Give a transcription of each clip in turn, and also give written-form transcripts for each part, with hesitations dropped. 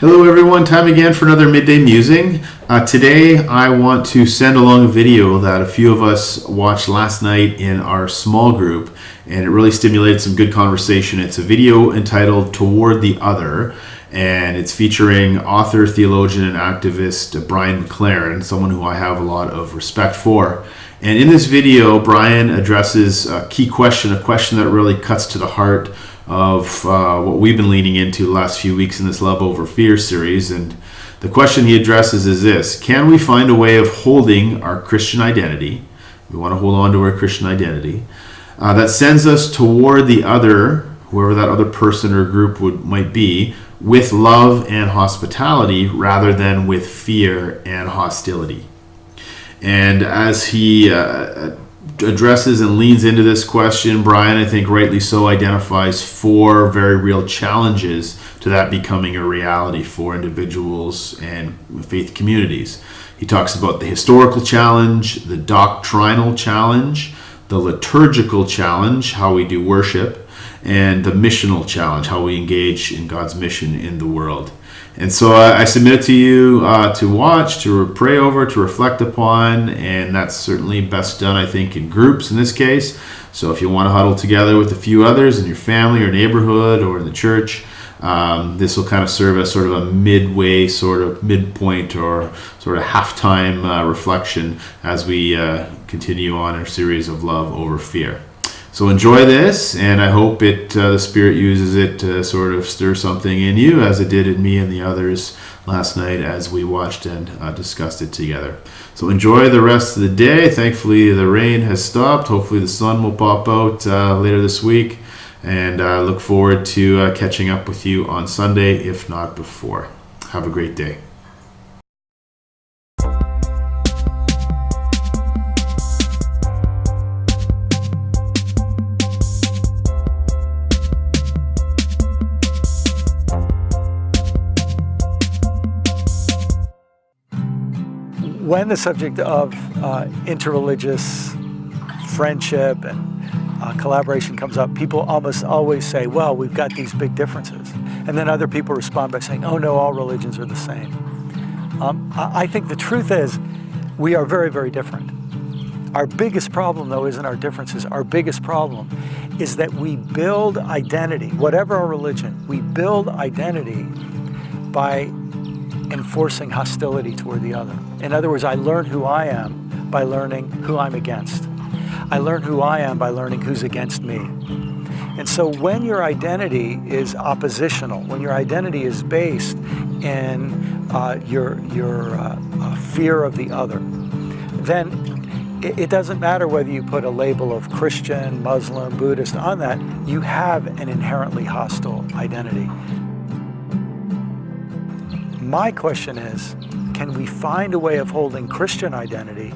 Hello everyone, time again for another Midday Musing. Today I want to send along a video that a few of us watched last night in our small group, and it really stimulated some good conversation. It's a video entitled Toward the Other, and it's featuring author, theologian, and activist Brian McLaren, someone who I have a lot of respect for. And in this video, Brian addresses a key question, a question that really cuts to the heart of what we've been leaning into the last few weeks in this Love Over Fear series. And the question he addresses is this: can we find a way of holding our Christian identity? We want to hold on to our Christian identity that sends us toward the other, whoever that other person or group might be, with love and hospitality rather than with fear and hostility. And as he addresses and leans into this question, Brian, I think rightly so, identifies four very real challenges to that becoming a reality for individuals and faith communities. He talks about the historical challenge, the doctrinal challenge, the liturgical challenge, how we do worship, and the missional challenge, how we engage in God's mission in the world. And so I submit it to you to watch, to pray over, to reflect upon, and that's certainly best done, I think, in groups in this case. So if you want to huddle together with a few others in your family or neighborhood or in the church, this will kind of serve as sort of a midway, sort of midpoint or sort of halftime reflection as we continue on our series of Love Over Fear. So enjoy this, and I hope the Spirit uses it to sort of stir something in you, as it did in me and the others last night as we watched and discussed it together. So enjoy the rest of the day. Thankfully, the rain has stopped. Hopefully, the sun will pop out later this week, and I look forward to catching up with you on Sunday, if not before. Have a great day. When the subject of interreligious friendship and collaboration comes up, people almost always say, well, we've got these big differences. And then other people respond by saying, oh no, all religions are the same. I think the truth is we are very, very different. Our biggest problem, though, isn't our differences. Our biggest problem is that we build identity, whatever our religion, we build identity by enforcing hostility toward the other. In other words, I learn who I am by learning who I'm against. I learn who I am by learning who's against me. And so when your identity is oppositional, when your identity is based in your fear of the other, then it doesn't matter whether you put a label of Christian, Muslim, Buddhist on that, you have an inherently hostile identity. My question is, can we find a way of holding Christian identity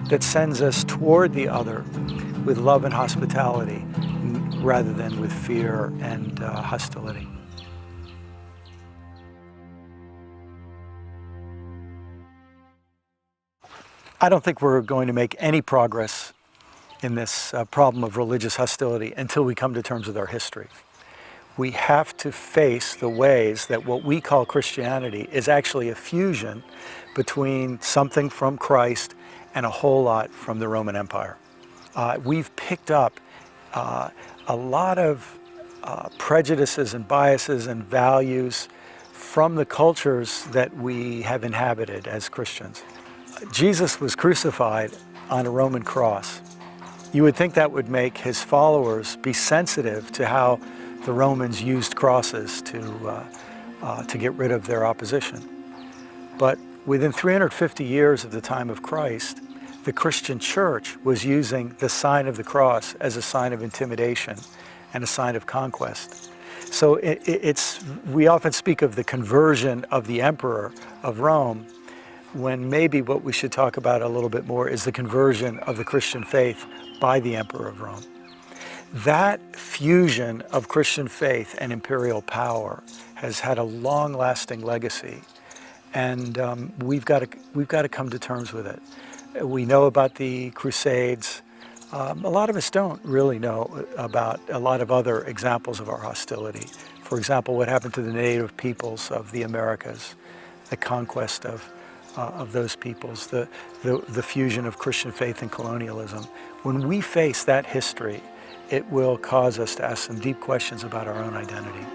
that sends us toward the other with love and hospitality rather than with fear and hostility? I don't think we're going to make any progress in this problem of religious hostility until we come to terms with our history. We have to face the ways that what we call Christianity is actually a fusion between something from Christ and a whole lot from the Roman Empire. We've picked up a lot of prejudices and biases and values from the cultures that we have inhabited as Christians. Jesus was crucified on a Roman cross. You would think that would make his followers be sensitive to how the Romans used crosses to get rid of their opposition. But within 350 years of the time of Christ, the Christian church was using the sign of the cross as a sign of intimidation and a sign of conquest. So we often speak of the conversion of the emperor of Rome, when maybe what we should talk about a little bit more is the conversion of the Christian faith by the emperor of Rome. That fusion of Christian faith and imperial power has had a long-lasting legacy, and we've got to come to terms with it. We know about the Crusades. A lot of us don't really know about a lot of other examples of our hostility. For For example, what happened to the native peoples of the Americas, the conquest of those peoples, the fusion of Christian faith and colonialism. When we face that history, it will cause us to ask some deep questions about our own identity.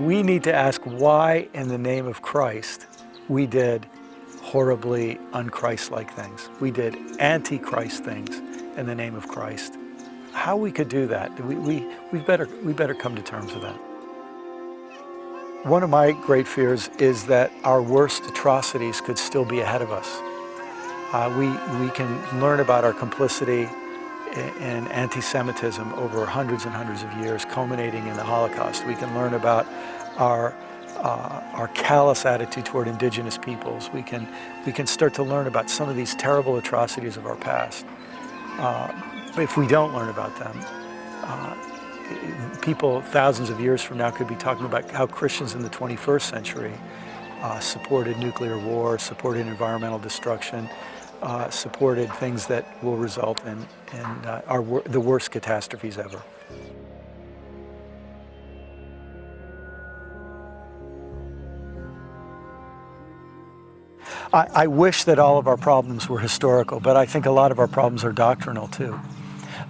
We need to ask why, in the name of Christ, we did horribly un-Christ-like things. We did anti-Christ things in the name of Christ. How we could do that, we better come to terms with that. One of my great fears is that our worst atrocities could still be ahead of us. We can learn about our complicity in anti-Semitism over hundreds and hundreds of years, culminating in the Holocaust. We can learn about our callous attitude toward indigenous peoples. We can start to learn about some of these terrible atrocities of our past. But if we don't learn about them, people thousands of years from now could be talking about how Christians in the 21st century supported nuclear war, supported environmental destruction, supported things that will result in the worst catastrophes ever. I wish that all of our problems were historical, but I think a lot of our problems are doctrinal too.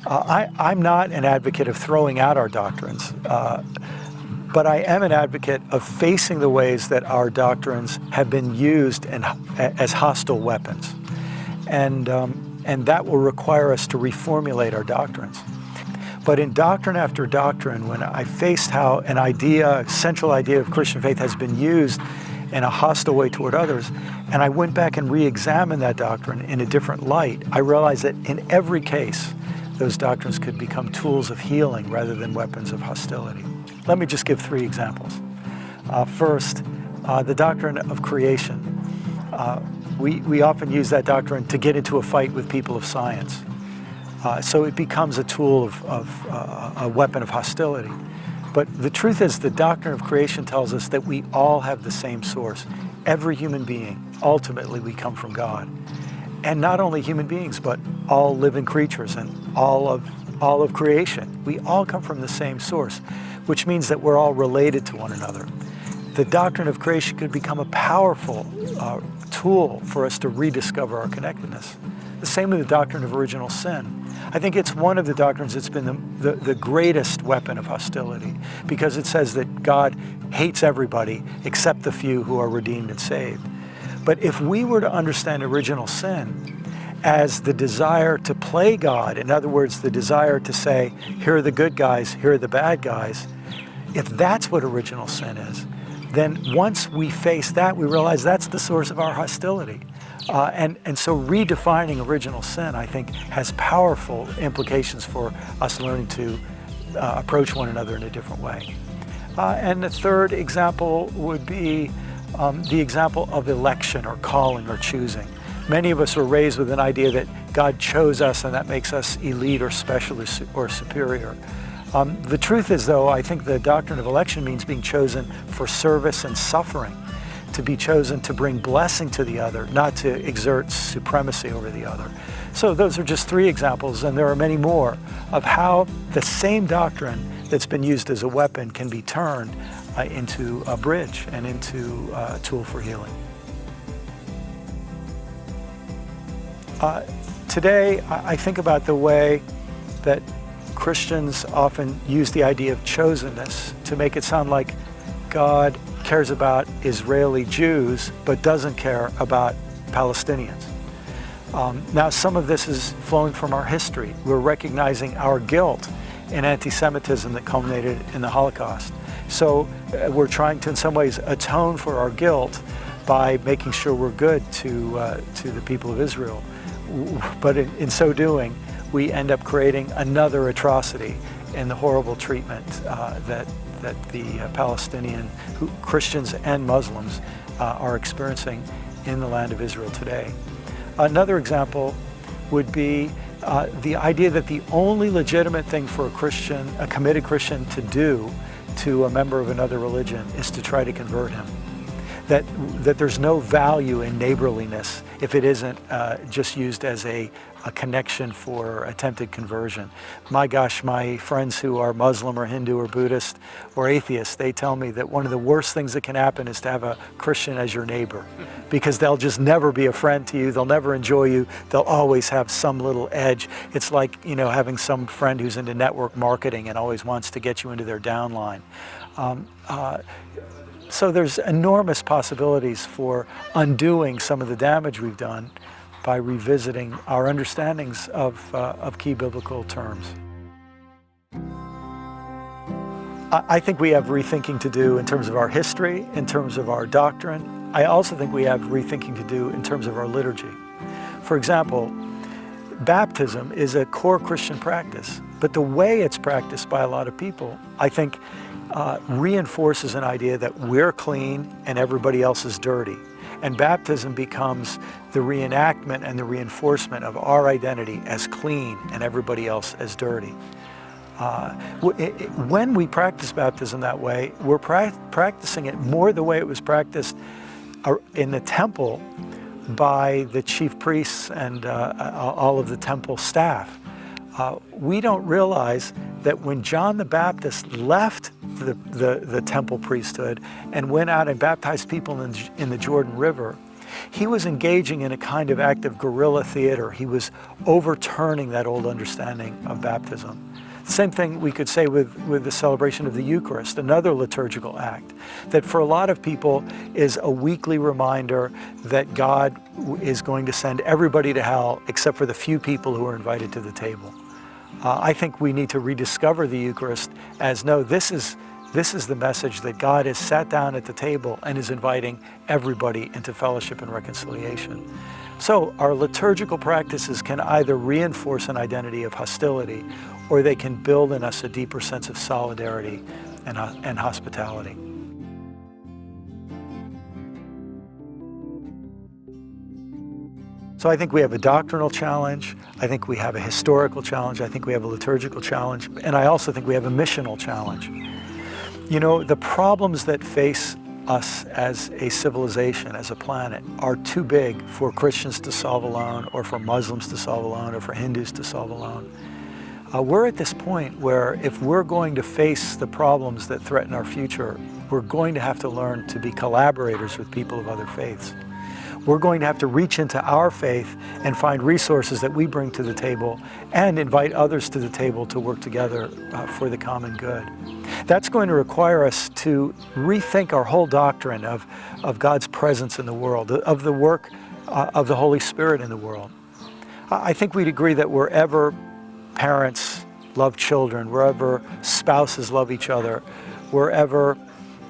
I'm not an advocate of throwing out our doctrines, but I am an advocate of facing the ways that our doctrines have been used as hostile weapons. And that will require us to reformulate our doctrines. But in doctrine after doctrine, when I faced how a central idea of Christian faith has been used in a hostile way toward others, and I went back and re-examined that doctrine in a different light, I realized that in every case, those doctrines could become tools of healing rather than weapons of hostility. Let me just give 3 examples. First, the doctrine of creation. We often use that doctrine to get into a fight with people of science. So it becomes a tool of a weapon of hostility. But the truth is, the doctrine of creation tells us that we all have the same source. Every human being, ultimately, we come from God. And not only human beings, but all living creatures and all of creation. We all come from the same source, which means that we're all related to one another. The doctrine of creation could become a powerful tool for us to rediscover our connectedness. The same with the doctrine of original sin. I think it's one of the doctrines that's been the greatest weapon of hostility, because it says that God hates everybody except the few who are redeemed and saved. But if we were to understand original sin as the desire to play God, in other words, the desire to say, here are the good guys, here are the bad guys, if that's what original sin is, then once we face that, we realize that's the source of our hostility. And so redefining original sin, I think, has powerful implications for us learning to approach one another in a different way. And the third example would be the example of election or calling or choosing. Many of us were raised with an idea that God chose us and that makes us elite or special or superior. The truth is, though, I think the doctrine of election means being chosen for service and suffering, to be chosen to bring blessing to the other, not to exert supremacy over the other. So those are just 3 examples, and there are many more, of how the same doctrine that's been used as a weapon can be turned into a bridge and into a tool for healing. Today, I think about the way that Christians often use the idea of chosenness to make it sound like God cares about Israeli Jews but doesn't care about Palestinians. Now, some of this is flowing from our history. We're recognizing our guilt in anti-Semitism that culminated in the Holocaust. So we're trying to, in some ways, atone for our guilt by making sure we're good to the people of Israel. But in so doing, we end up creating another atrocity in the horrible treatment that the Palestinian Christians and Muslims are experiencing in the land of Israel today. Another example would be the idea that the only legitimate thing for a Christian, a committed Christian, to do to a member of another religion is to try to convert him. that there's no value in neighborliness if it isn't just used as a connection for attempted conversion. My gosh, my friends who are Muslim or Hindu or Buddhist or atheist, they tell me that one of the worst things that can happen is to have a Christian as your neighbor, because they'll just never be a friend to you, they'll never enjoy you, they'll always have some little edge. It's like, you know, having some friend who's into network marketing and always wants to get you into their downline. So there's enormous possibilities for undoing some of the damage we've done by revisiting our understandings of key biblical terms. I think we have rethinking to do in terms of our history, in terms of our doctrine. I also think we have rethinking to do in terms of our liturgy. For example, baptism is a core Christian practice, but the way it's practiced by a lot of people, I think, reinforces an idea that we're clean and everybody else is dirty. And baptism becomes the reenactment and the reinforcement of our identity as clean and everybody else as dirty. When we practice baptism that way, we're practicing it more the way it was practiced in the temple by the chief priests and all of the temple staff. We don't realize that when John the Baptist left the temple priesthood and went out and baptized people in the Jordan River, he was engaging in a kind of act of guerrilla theater. He was overturning that old understanding of baptism. Same thing we could say with the celebration of the Eucharist, another liturgical act that for a lot of people is a weekly reminder that God is going to send everybody to hell except for the few people who are invited to the table. I think we need to rediscover the Eucharist as, no, this is the message that God has sat down at the table and is inviting everybody into fellowship and reconciliation. So our liturgical practices can either reinforce an identity of hostility, or they can build in us a deeper sense of solidarity and hospitality. So I think we have a doctrinal challenge, I think we have a historical challenge, I think we have a liturgical challenge, and I also think we have a missional challenge. You know, the problems that face us as a civilization, as a planet, are too big for Christians to solve alone, or for Muslims to solve alone, or for Hindus to solve alone. We're at this point where if we're going to face the problems that threaten our future, we're going to have to learn to be collaborators with people of other faiths. We're going to have to reach into our faith and find resources that we bring to the table and invite others to the table to work together for the common good. That's going to require us to rethink our whole doctrine of God's presence in the world, of the work of the Holy Spirit in the world. I think we'd agree that wherever parents love children, wherever spouses love each other, wherever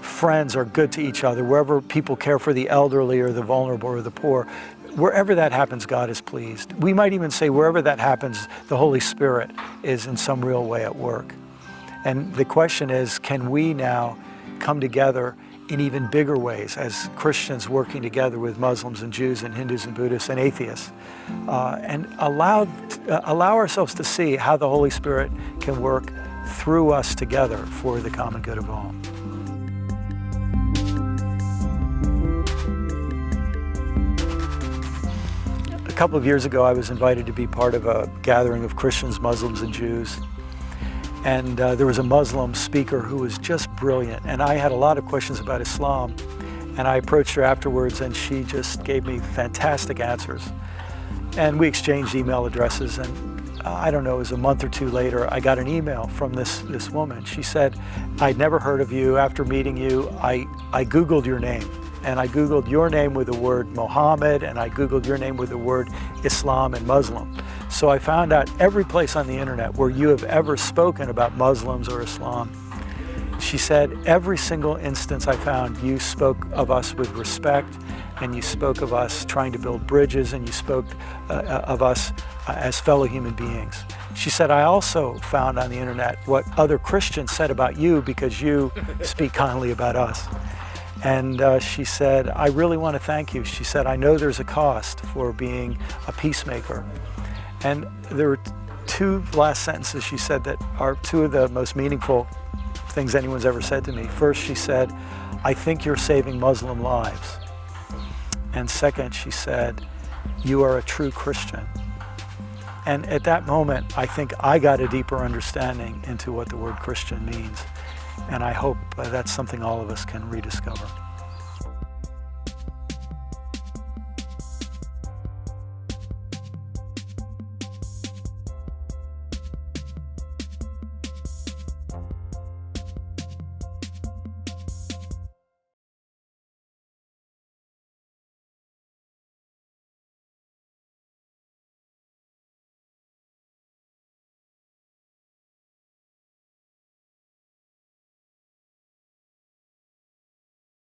friends are good to each other, wherever people care for the elderly or the vulnerable or the poor, wherever that happens, God is pleased. We might even say wherever that happens, the Holy Spirit is in some real way at work. And the question is, can we now come together in even bigger ways as Christians working together with Muslims and Jews and Hindus and Buddhists and atheists, and allow ourselves to see how the Holy Spirit can work through us together for the common good of all. A couple of years ago, I was invited to be part of a gathering of Christians, Muslims, and Jews. And there was a Muslim speaker who was just brilliant. And I had a lot of questions about Islam. And I approached her afterwards, and she just gave me fantastic answers. And we exchanged email addresses. And I don't know, it was a month or two later, I got an email from this woman. She said, "I'd never heard of you. After meeting you, I Googled your name. And I Googled your name with the word Mohammed, and I Googled your name with the word Islam and Muslim. So I found out every place on the internet where you have ever spoken about Muslims or Islam." She said, every single instance I found, you spoke of us with respect, and you spoke of us trying to build bridges, and you spoke of us as fellow human beings. She said, I also found on the internet what other Christians said about you because you speak kindly about us. And she said, I really want to thank you. She said, I know there's a cost for being a peacemaker. And there were two last sentences she said that are two of the most meaningful things anyone's ever said to me. First, she said, I think you're saving Muslim lives. And second, she said, you are a true Christian. And at that moment, I think I got a deeper understanding into what the word Christian means. And I hope that's something all of us can rediscover.